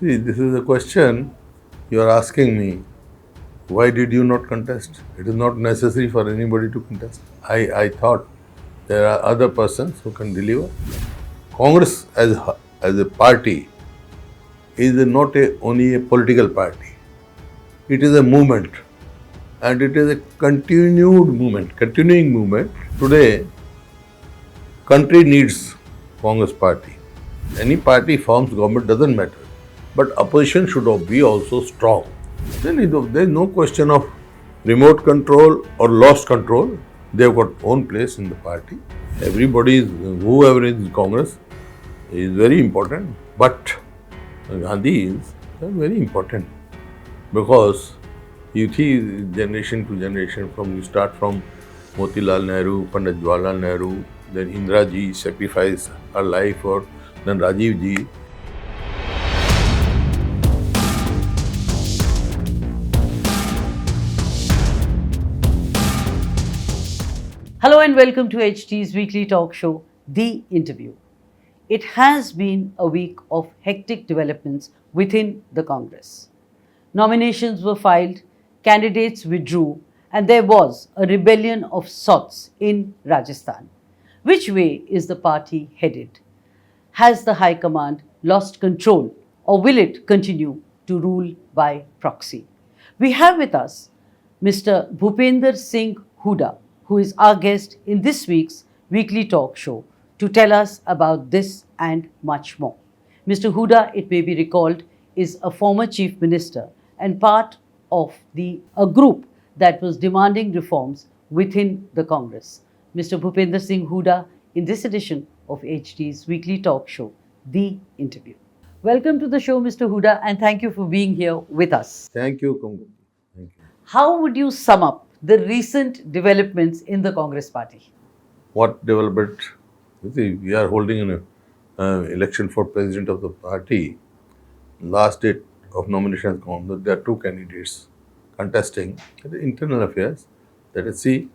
See, this is a question you are asking me. Why did you not contest? It is not necessary for anybody to contest. I thought there are other persons who can deliver. Congress as a party is not only a political party. It is a movement, and it is a continuing movement. Today, country needs Congress party. Any party forms government doesn't matter, but opposition should be also strong. Then there is no question of remote control or lost control. They have got own place in the party. Whoever is in Congress is very important, but Gandhi is very important because you see generation to generation, you start from Motilal Nehru, Pandit Jawaharlal Nehru, then Indira ji sacrificed her life, or then Rajiv ji. Hello and welcome to HT's weekly talk show, The Interview. It has been a week of hectic developments within the Congress. Nominations were filed, candidates withdrew, and there was a rebellion of sorts in Rajasthan. Which way is the party headed? Has the High Command lost control, or will it continue to rule by proxy? We have with us Mr. Bhupinder Singh Hooda, who is our guest in this week's weekly talk show, to tell us about this and much more. Mr. Hooda, it may be recalled, is a former Chief Minister and part of a group that was demanding reforms within the Congress. Mr. Bhupinder Singh Hooda, in this edition of HT's weekly talk show, The Interview. Welcome to the show, Mr. Hooda, and thank you for being here with us. Thank you, Cong G. Thank you. How would you sum up the recent developments in the Congress party? What development? You see, we are holding an election for president of the party. Last date of nomination has come. There are two candidates contesting the internal affairs. Let us see.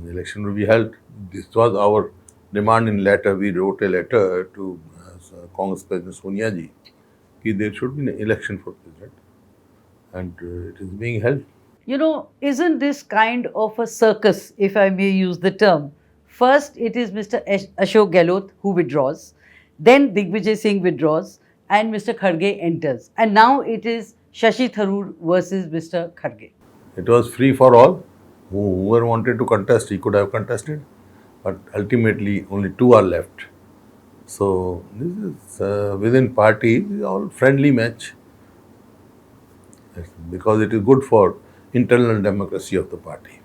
The election will be held. This was our demand in letter. We wrote a letter to Congress President Sonia Gandhi that there should be an election for president, and it is being held. You know, isn't this kind of a circus, if I may use the term? First, it is Mr. Ashok Gehlot who withdraws, then Digvijay Singh withdraws, and Mr. Kharge enters. And now it is Shashi Tharoor versus Mr. Kharge. It was free for all. Whoever wanted to contest, he could have contested, but ultimately only two are left. So this is within party, this is all friendly match, because it is good for internal democracy of the party.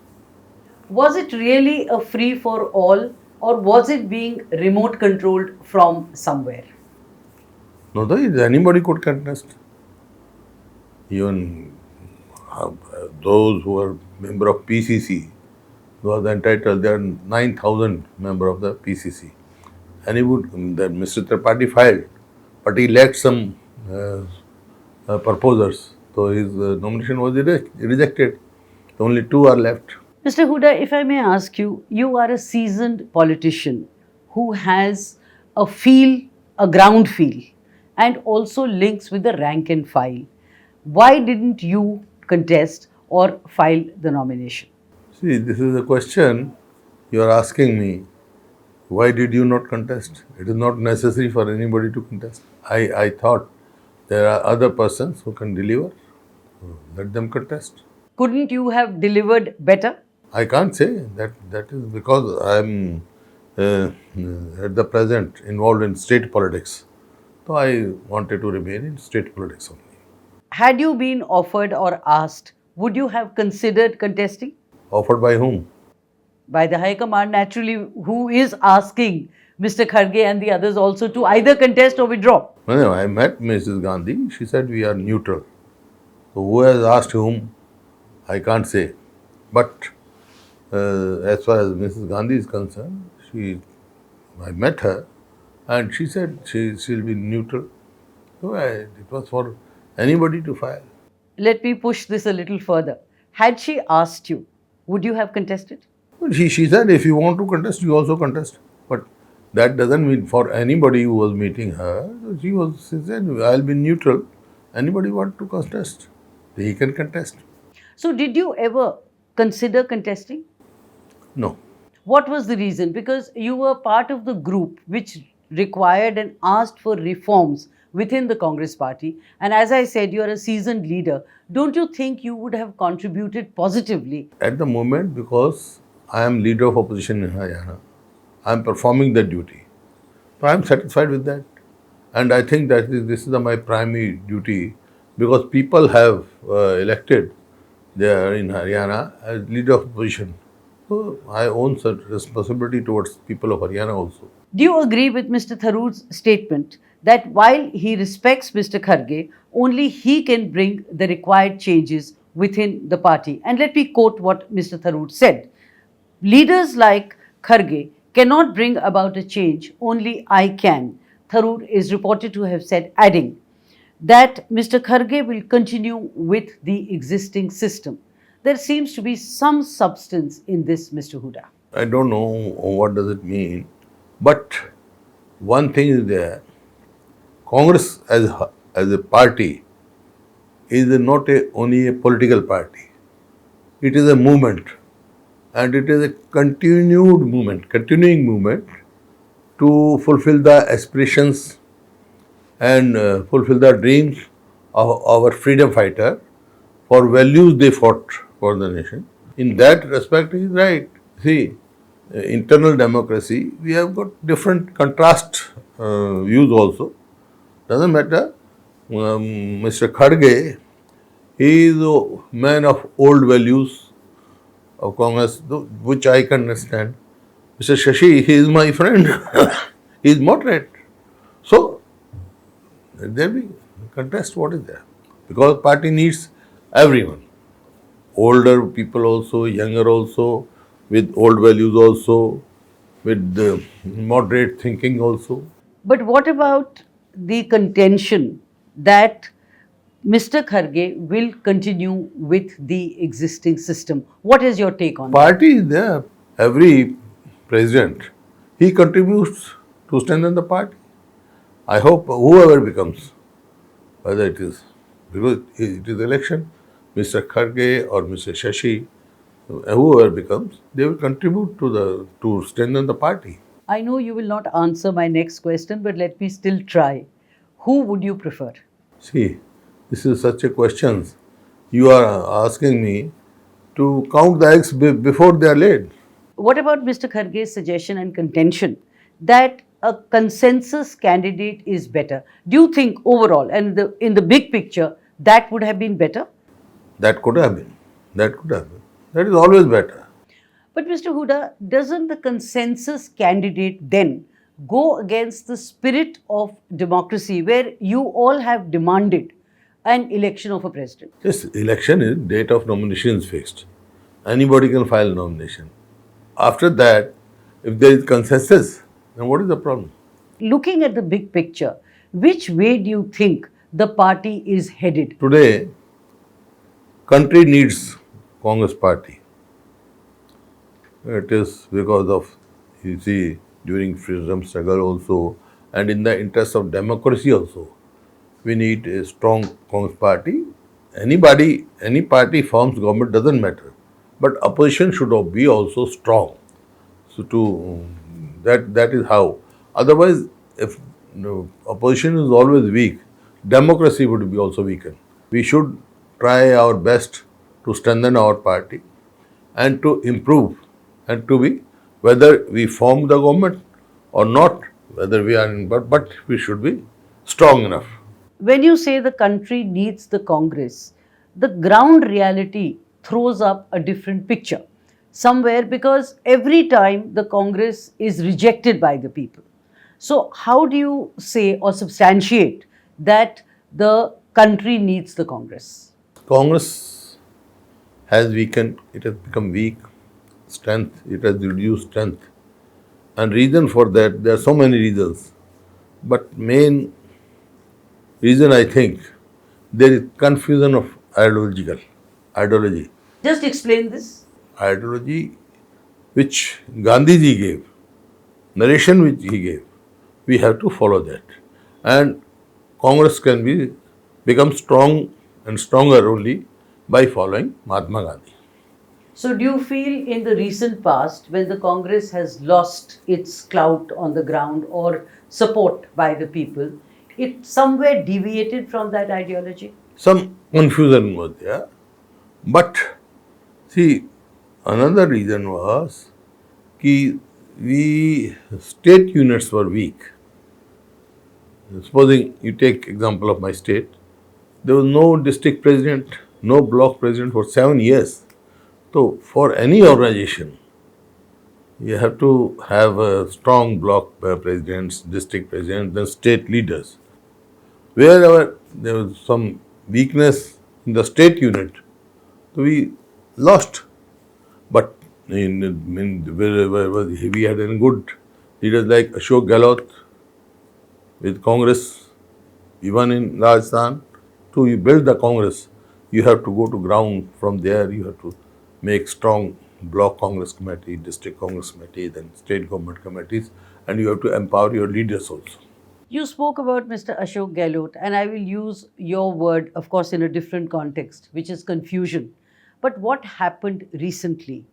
Was it really a free for all, or was it being remote controlled from somewhere? No, anybody could contest. Even those who are member of PCC, those are entitled. There are 9,000 member of the PCC, and Mr. Tripathi filed, but he lacked some proposers, so his nomination was rejected. Only two are left. Mr. Hooda, if I may ask you, you are a seasoned politician who has a ground feel, and also links with the rank and file. Why didn't you contest or file the nomination? See, this is a question you are asking me. Why did you not contest? It is not necessary for anybody to contest. I thought there are other persons who can deliver. Let them contest. Couldn't you have delivered better? I can't say that. That is because I am at the present involved in state politics. So I wanted to remain in state politics only. Had you been offered or asked, would you have considered contesting? Offered by whom? By the High Command, naturally, who is asking Mr. Kharge and the others also to either contest or withdraw. No, I met Mrs. Gandhi. She said we are neutral. So who has asked whom, I can't say. But as far as Mrs. Gandhi is concerned, I met her and she said she'll be neutral. So it was for anybody to file. Let me push this a little further. Had she asked you, would you have contested? She said if you want to contest, you also contest. But That doesn't mean for anybody who was meeting her, she said, I'll be neutral. Anybody want to contest, he can contest. So, did you ever consider contesting? No. What was the reason? Because you were part of the group which required and asked for reforms within the Congress party. And as I said, you are a seasoned leader. Don't you think you would have contributed positively? At the moment, because I am leader of opposition in Haryana, I am performing that duty. So I am satisfied with that. And I think that this is my primary duty because people have elected there in Haryana as leader of opposition. So I own such responsibility towards people of Haryana also. Do you agree with Mr. Tharoor's statement that while he respects Mr. Kharge, only he can bring the required changes within the party? And let me quote what Mr. Tharoor said. Leaders like Kharge cannot bring about a change, only I can. Tharoor is reported to have said, adding that Mr. Kharge will continue with the existing system. There seems to be some substance in this, Mr. Hooda. I don't know what does it mean, but one thing is there. Congress as a party is not only a political party. It is a movement, and it is a continuing movement to fulfill the aspirations and fulfill the dreams of our freedom fighter for values they fought for the nation. In that respect, he is right. See, internal democracy, we have got different contrast views also. Doesn't matter. Mr. Kharge, he is a man of old values of Congress, which I can understand. Mr. Shashi, he is my friend. He is moderate. So, there we contest what is there. Because party needs everyone. Older people also, younger also, with old values also, with moderate thinking also. But what about the contention that Mr. Kharge will continue with the existing system? What is your take on that? Party is there. Every president, he contributes to strengthen the party. I hope whoever becomes, whether it is, because it is election, Mr. Kharge or Mr. Shashi, whoever becomes, they will contribute to strengthen the party. I know you will not answer my next question, but let me still try. Who would you prefer? See, this is such a question. You are asking me to count the eggs before they are laid. What about Mr. Kharge's suggestion and contention that a consensus candidate is better? Do you think overall and in the big picture that would have been better? That could have been. That could have been. That is always better. But Mr. Hooda, doesn't the consensus candidate then go against the spirit of democracy where you all have demanded an election of a president? This election is date of nomination is fixed. Anybody can file nomination. After that, if there is consensus, then what is the problem? Looking at the big picture, which way do you think the party is headed? Today, country needs Congress party. It is because of, you see, during freedom struggle also, and in the interest of democracy also, we need a strong Congress party. Any party forms government doesn't matter, but opposition should be also strong. So that is how. Otherwise, if opposition is always weak, democracy would be also weakened. We should try our best to strengthen our party and to improve and to be, whether we form the government or not, whether we are in, but we should be strong enough. When you say the country needs the Congress, the ground reality throws up a different picture somewhere because every time the Congress is rejected by the people. So, how do you say or substantiate that the country needs the Congress? Congress has weakened, it has become weak, strength, it has reduced strength. And reason for that, there are so many reasons. But main reason I think, there is confusion of ideology. Just explain this. Ideology which Gandhiji gave narration which he gave, we have to follow that. And Congress can become strong and stronger only by following Mahatma Gandhi. So, do you feel in the recent past, when the Congress has lost its clout on the ground or support by the people, it somewhere deviated from that ideology? Some confusion was there, but see, another reason was that we state units were weak. Supposing you take example of my state, there was no district president, no block president for 7 years. So for any organization, you have to have a strong block presidents, district presidents, then state leaders. Wherever there was some weakness in the state unit, we lost. But wherever we had any good leaders like Ashok Gehlot with Congress, even in Rajasthan, to build the Congress, you have to go to ground. From there, you have to make strong block Congress committee, district Congress committee, then state government committees, and you have to empower your leaders also. You spoke about Mr. Ashok Gehlot, and I will use your word, of course, in a different context, which is confusion. But what happened recently?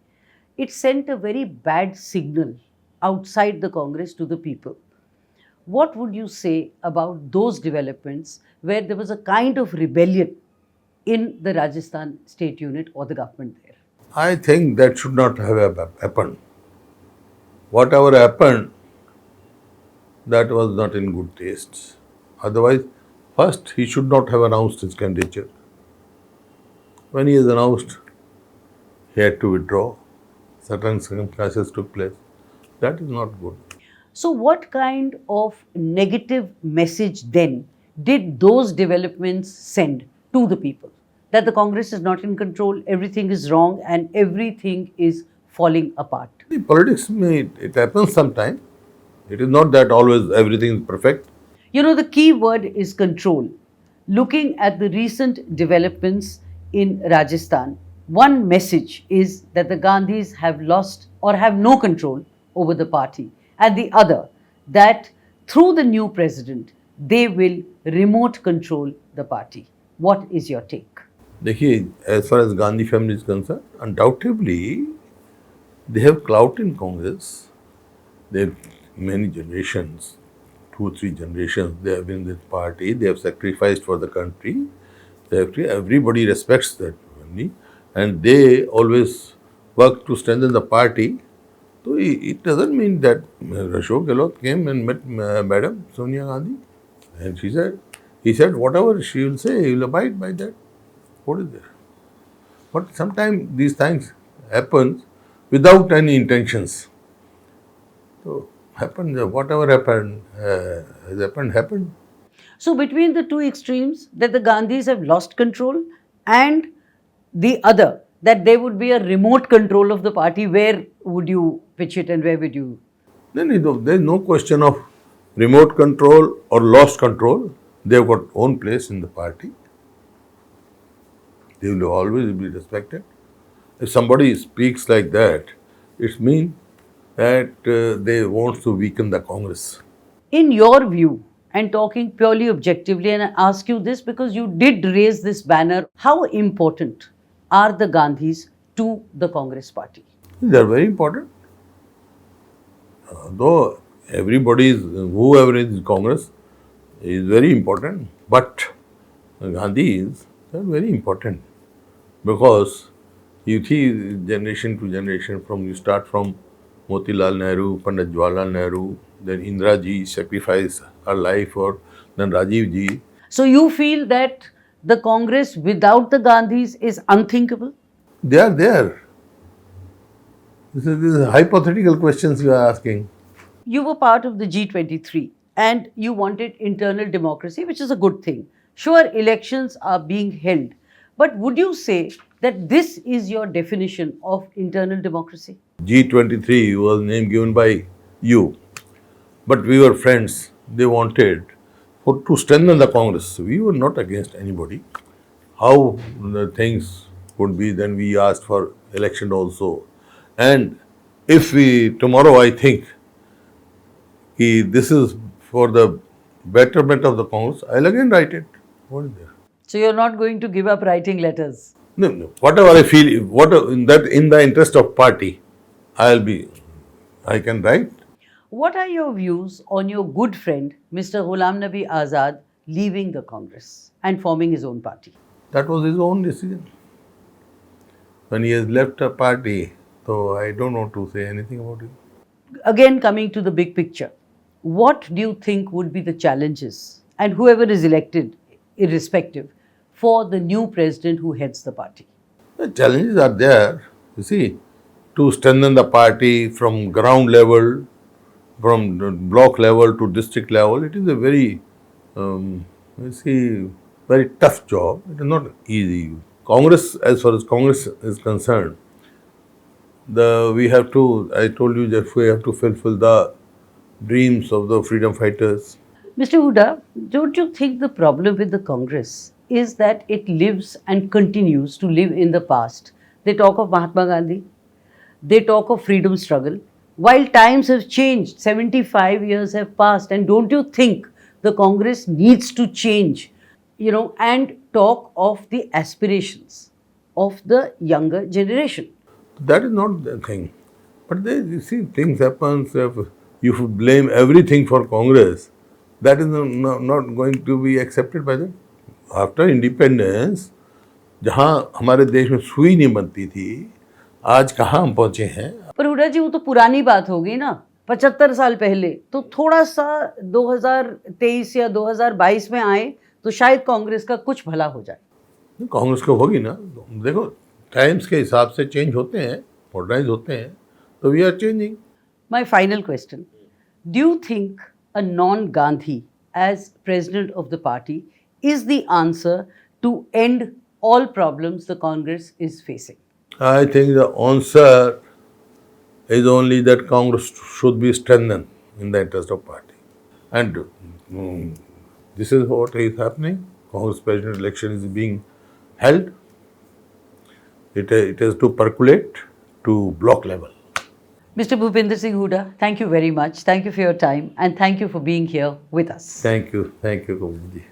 It sent a very bad signal outside the Congress to the people. What would you say about those developments where there was a kind of rebellion in the Rajasthan state unit or the government there? I think that should not have happened. Whatever happened, that was not in good taste. Otherwise, first he should not have announced his candidature. When he has announced, he had to withdraw. Certain circumstances took place. That is not good. So, what kind of negative message then did those developments send to the people? That the Congress is not in control, everything is wrong, and everything is falling apart. The politics, it happens sometime. It is not that always everything is perfect. You know, the key word is control. Looking at the recent developments in Rajasthan, one message is that the Gandhis have lost or have no control over the party, and the other that through the new president, they will remote control the party. What is your take? देखिए, as far as Gandhi family is concerned, undoubtedly they have clout in Congress. They have many generations, 2-3 generations, they have been in this party. They have sacrificed for the country. Everybody respects that family, and they always work to strengthen the party. So it doesn't mean that Ashok Gehlot came and met Madam Sonia Gandhi, and he said whatever she will say, he will abide by that. What is there? But sometimes these things happen without any intentions. So whatever happened has happened. So, between the two extremes, that the Gandhis have lost control, and the other, that there would be a remote control of the party, where would you pitch it and where would you? Then there is no question of remote control or lost control. They have got own place in the party. They will always be respected. If somebody speaks like that, it means that they want to weaken the Congress. In your view, and talking purely objectively, and I ask you this because you did raise this banner, how important are the Gandhis to the Congress party? They are very important. Though whoever is in Congress is very important, but Gandhis are very important because you see generation to generation, you start from Motilal Nehru, Pandit Jawaharlal Nehru, then Indira ji sacrificed her life, or then Rajiv ji. So you feel that the Congress without the Gandhis is unthinkable? They are there. This is hypothetical questions you are asking. You were part of the G-23 and you wanted internal democracy, which is a good thing. Sure, elections are being held, but would you say that this is your definition of internal democracy? G-23 was name given by you, but we were friends. They wanted to strengthen the Congress. We were not against anybody. How the things would be, then we asked for election also. And if tomorrow I think कि this is for the betterment of the Congress, I'll again write it. What is there? So you're not going to give up writing letters? No, no. Whatever I feel, in the interest of party, I can write. What are your views on your good friend, Mr. Ghulam Nabi Azad, leaving the Congress and forming his own party? That was his own decision. When he has left a party, so I don't want to say anything about it. Again, coming to the big picture, what do you think would be the challenges, and whoever is elected, irrespective, for the new president who heads the party? The challenges are there, you see, to strengthen the party from ground level, from the block level to district level. It is a very, very tough job. It is not easy. Congress, as far as Congress is concerned, I told you that we have to fulfill the dreams of the freedom fighters. Mr. Hooda, don't you think the problem with the Congress is that it lives and continues to live in the past? They talk of Mahatma Gandhi, they talk of freedom struggle, while times have changed, 75 years have passed, and don't you think the Congress needs to change, and talk of the aspirations of the younger generation? That is not the thing. But you see, things happen. If you blame everything for Congress, that is not going to be accepted by them. After independence, जहाँ हमारे देश में सुई नहीं बनती थी, आज कहाँ हम पहुँचे हैं? पर हुडा जी, वो तो पुरानी बात हो गई ना, 75 साल पहले। तो थोड़ा सा 2023 या 2022 में आए तो शायद कांग्रेस का कुछ भला हो जाए। कांग्रेस को होगी ना, देखो टाइम्स के हिसाब से चेंज होते हैं, मॉडर्नाइज होते हैं, तो we are changing. My final question, do you think a non Gandhi as president of the party is the answer to end all problems the Congress is facing? I think the answer is only that Congress should be strengthened in the interest of party. And this is what is happening. Congress president election is being held. It has to percolate to block level. Mr. Bhupinder Singh Hooda, thank you very much. Thank you for your time and thank you for being here with us. Thank you, Kong Ji.